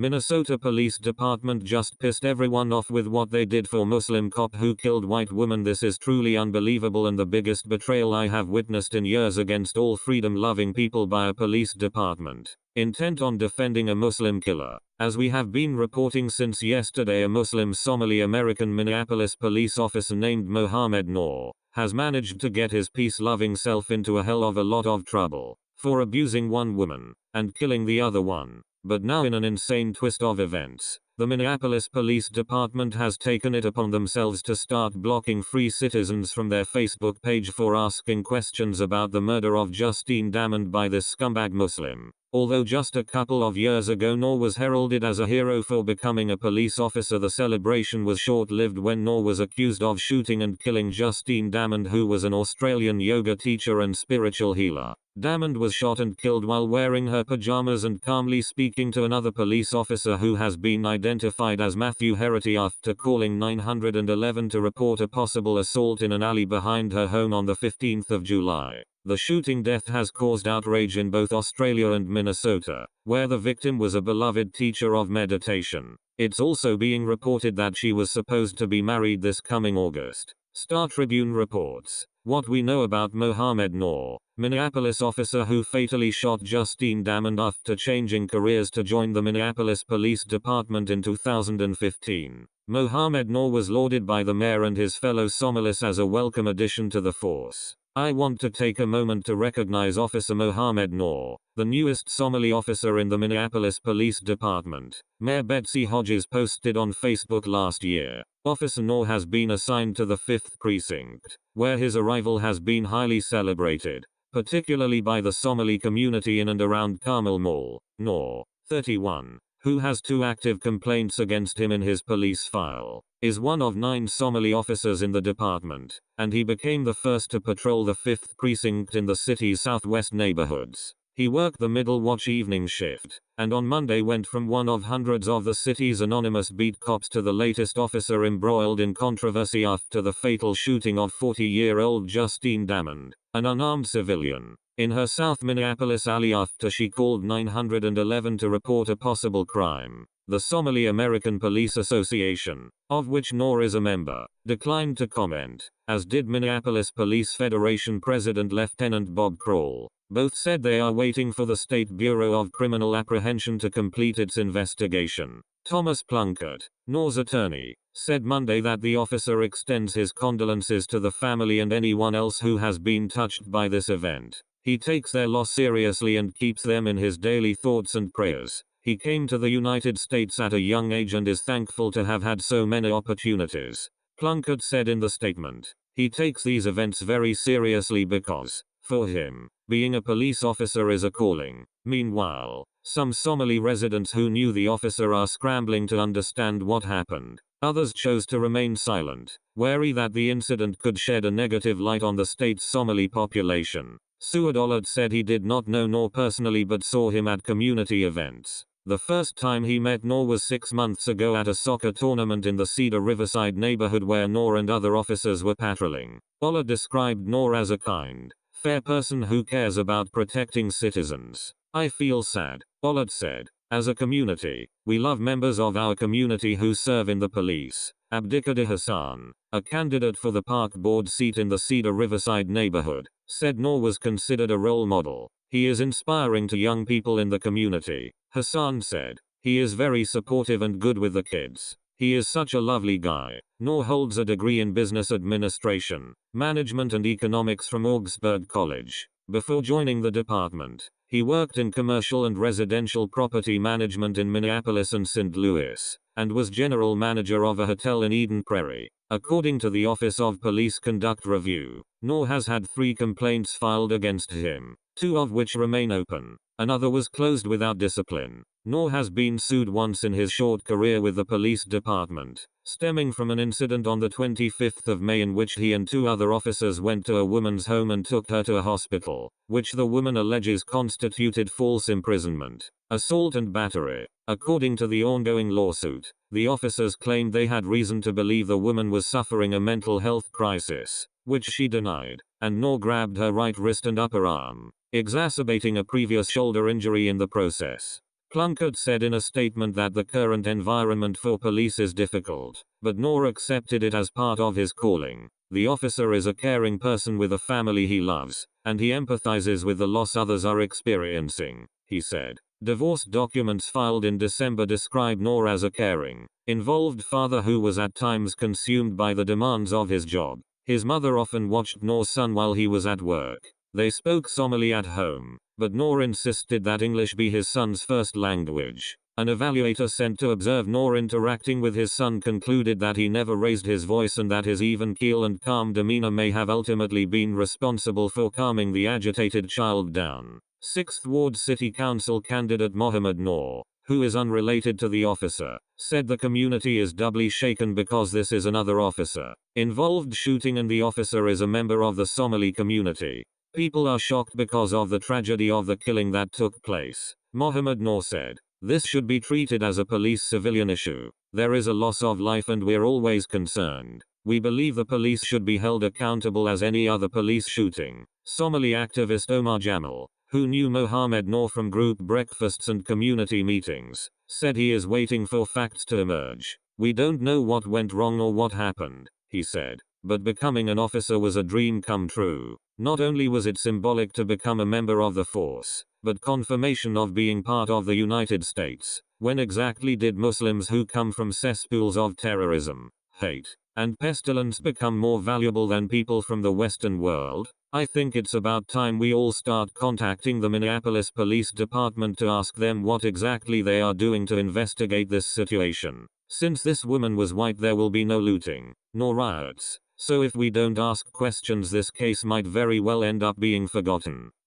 Minnesota Police Department just pissed everyone off with what they did for Muslim cop who killed white woman. This is truly unbelievable and the biggest betrayal I have witnessed in years against all freedom-loving people by a police department intent on defending a Muslim killer. As we have been reporting since yesterday, a Muslim Somali American Minneapolis police officer named Mohammed Noor has managed to get his peace-loving self into a hell of a lot of trouble for abusing one woman and killing the other one. But now, in an insane twist of events, the Minneapolis Police Department has taken it upon themselves to start blocking free citizens from their Facebook page for asking questions about the murder of Justine Damond by this scumbag Muslim. Although just a couple of years ago Noor was heralded as a hero for becoming a police officer, the celebration was short-lived when Noor was accused of shooting and killing Justine Damond, who was an Australian yoga teacher and spiritual healer. Damond was shot and killed while wearing her pajamas and calmly speaking to another police officer who has been identified as Matthew Herity after calling 911 to report a possible assault in an alley behind her home on the 15th of July. The shooting death has caused outrage in both Australia and Minnesota, where the victim was a beloved teacher of meditation. It's also being reported that she was supposed to be married this coming August. Star Tribune reports, what we know about Mohammed Noor, Minneapolis officer who fatally shot Justine Damond after changing careers to join the Minneapolis Police Department in 2015. Mohammed Noor was lauded by the mayor and his fellow Somalis as a welcome addition to the force. I want to take a moment to recognize Officer Mohammed Noor, the newest Somali officer in the Minneapolis Police Department. Mayor Betsy Hodges posted on Facebook last year. Officer Noor has been assigned to the 5th Precinct, where his arrival has been highly celebrated, particularly by the Somali community in and around Carmel Mall. Noor, 31, who has 2 active complaints against him in his police file, is one of 9 Somali officers in the department, and he became the first to patrol the 5th Precinct in the city's southwest neighborhoods. He worked the middle watch evening shift, and on Monday went from one of hundreds of the city's anonymous beat cops to the latest officer embroiled in controversy after the fatal shooting of 40-year-old Justine Damond, an unarmed civilian, in her South Minneapolis alley after she called 911 to report a possible crime. The Somali American Police Association, of which Noor is a member, declined to comment, as did Minneapolis Police Federation President Lieutenant Bob Kroll. Both said they are waiting for the State Bureau of Criminal Apprehension to complete its investigation. Thomas Plunkett, Noor's attorney, said Monday that the officer extends his condolences to the family and anyone else who has been touched by this event. He takes their loss seriously and keeps them in his daily thoughts and prayers. He came to the United States at a young age and is thankful to have had so many opportunities, Plunkett said in the statement. He takes these events very seriously because, for him, being a police officer is a calling. Meanwhile, some Somali residents who knew the officer are scrambling to understand what happened. Others chose to remain silent, wary that the incident could shed a negative light on the state's Somali population. Suad Ollard said he did not know Noor personally but saw him at community events. The first time he met Noor was 6 months ago at a soccer tournament in the Cedar Riverside neighborhood where Noor and other officers were patrolling. Ollard described Noor as a kind, fair person who cares about protecting citizens. I feel sad, Ollard said. As a community, we love members of our community who serve in the police. Abdikadir Hassan, a candidate for the park board seat in the Cedar Riverside neighborhood, said Noor was considered a role model. He is inspiring to young people in the community, Hassan said. He is very supportive and good with the kids. He is such a lovely guy. Noor holds a degree in business administration, management and economics from Augsburg College. Before joining the department, he worked in commercial and residential property management in Minneapolis and St. Louis, and was general manager of a hotel in Eden Prairie. According to the Office of Police Conduct Review, Noor has had 3 complaints filed against him, 2 of which remain open. Another was closed without discipline. Noor has been sued once in his short career with the police department, stemming from an incident on the 25th of May in which he and 2 other officers went to a woman's home and took her to a hospital, which the woman alleges constituted false imprisonment, assault and battery. According to the ongoing lawsuit, the officers claimed they had reason to believe the woman was suffering a mental health crisis, which she denied, and Noor grabbed her right wrist and upper arm, exacerbating a previous shoulder injury in the process. Plunkett said in a statement that the current environment for police is difficult, but Noor accepted it as part of his calling. The officer is a caring person with a family he loves, and he empathizes with the loss others are experiencing, he said. Divorce documents filed in December describe Noor as a caring, involved father who was at times consumed by the demands of his job. His mother often watched Noor's son while he was at work. They spoke Somali at home, but Noor insisted that English be his son's first language. An evaluator sent to observe Noor interacting with his son concluded that he never raised his voice and that his even keel and calm demeanor may have ultimately been responsible for calming the agitated child down. 6th Ward City Council candidate Mohammed Noor, who is unrelated to the officer, said the community is doubly shaken because this is another officer involved shooting and the officer is a member of the Somali community. People are shocked because of the tragedy of the killing that took place, Mohammed Noor said. This should be treated as a police-civilian issue. There is a loss of life and we're always concerned. We believe the police should be held accountable as any other police shooting. Somali activist Omar Jamal, who knew Mohammed Noor from group breakfasts and community meetings, said he is waiting for facts to emerge. We don't know what went wrong or what happened, he said, but becoming an officer was a dream come true. Not only was it symbolic to become a member of the force, but confirmation of being part of the United States. When exactly did Muslims who come from cesspools of terrorism, hate, and pestilence become more valuable than people from the Western world? I think it's about time we all start contacting the Minneapolis Police Department to ask them what exactly they are doing to investigate this situation. Since this woman was white, there will be no looting, nor riots. So if we don't ask questions, this case might very well end up being forgotten.